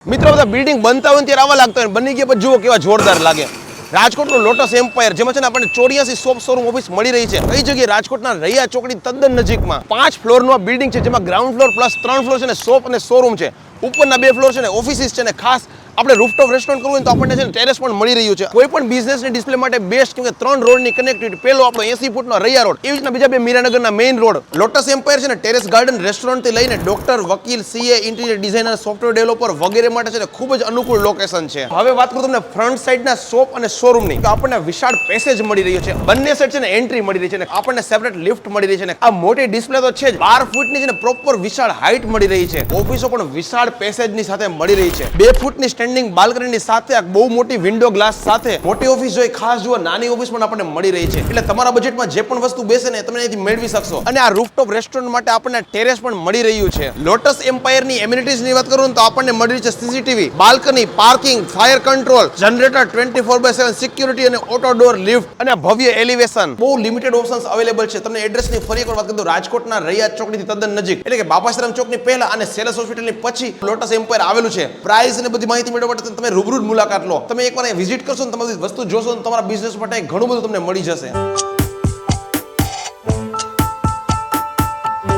મિત્રો બધા બિલ્ડિંગ બનતા હોય ત્યારે આવા લાગતા હોય, બની ગયા પછી જુઓ કેવા જોરદાર લાગે. રાજકોટનું લોટસ એમ્પાયર, જેમાં છે ને આપણને 84 શોપ શોરૂમ ઓફિસ મળી રહી છે. કઈ જગ્યાએ? રાજકોટના રૈયા ચોકડી તદ્દન નજીકમાં 5 ફ્લોરનું આ બિલ્ડિંગ છે, જેમાં ગ્રાઉન્ડ ફ્લોર પ્લસ 3 ફ્લોર છે ને શોપ અને શોરૂમ છે. ઉપરના 2 ફ્લોર છે ને ઓફિસીસ છે ને ખાસ આપણે રૂફટોપ રેસ્ટોરન્ટ કરવું હોય તો આપણને છે ને ટેરેસ પણ મળી રહ્યું છે. કોઈ પણ બિઝનેસની ડિસ્પ્લે માટે બેસ્ટ, કેમ કે 3 રોડની કનેક્ટિવિટી. પહેલો આપણો 80 ફૂટનો રૈયા રોડ, એવી રીતના બીજા 2 મીરાનગરના મેઇન રોડ. લોટસ એમ્પાયર છે ને ટેરેસ ગાર્ડન રેસ્ટોરન્ટથી લઈને ડોક્ટર, વકીલ, CA, interior designer, software developer વગેરે માટે છે ને ખૂબ જ અનુકૂળ લોકેશન છે. હવે વાત કરું તમને ફ્રન્ટ સાઈડના શોપ અને શોરૂમની, તો આપણને વિશાળ પેસેજ મળી રહ્યો છે. બંને સાઈડ છે ને એન્ટ્રી મળી રહી છે ને આપણને સેપરેટ લિફ્ટ મળી રહી છે ને આ મોટી ડિસ્પ્લે તો છે જ, 12 ફૂટની છે ને પ્રોપર વિશાળ હાઈટ મળી રહી છે. ઓફિસો પણ વિશાળ પેસેજની સાથે મળી રહી છે. 2 ફૂટની સ્ટેન્ડિંગ બાલ્કનીની સાથે આ બહુ મોટી વિન્ડો ગ્લાસ સાથે મોટી ઓફિસ જોઈ ખાસ જુઓ, નાની ઓફિસ પણ આપણને મળી રહી છે. એટલે તમારા બજેટમાં જે પણ વસ્તુ બેસે ને તમે અહીંથી મેળવી શકશો. અને આ રૂફટોપ રેસ્ટોરન્ટ માટે આપણને ટેરેસ પણ મળી રહ્યું છે. લોટસ એમ્પાયરની એમિનિટીઝની વાત કરું તો આપણને મળી રહી છે CCTV, balcony, parking, fire control, generator, 24/7 security અને ઓટો ડોર લિફ્ટ અને ભવ્ય એલિવેશન. બહુ લિમિટેડ ઓપ્શન્સ અવેલેબલ છે. તમને એડ્રેસની ફરી એકવાર વાત કરી દઉં, રાજકોટના રૈયા ચોકડીથી તદ્દન નજીક, એટલે કે બાપાશ્રમ ચોકની પહેલા અને સેલસ હોસ્પિટલની પછી લોટસ એમ્પાયર આવેલું છે. પ્રાઇસ અને બધી માહિતી મેળવવા માટે તમે રૂબરૂ મુલાકાત લો. તમે એકવાર વિઝિટ કરશો ને તમારી વસ્તુ જોશો ને તમારા બિઝનેસ માટે ઘણું બધું તમને મળી જશે.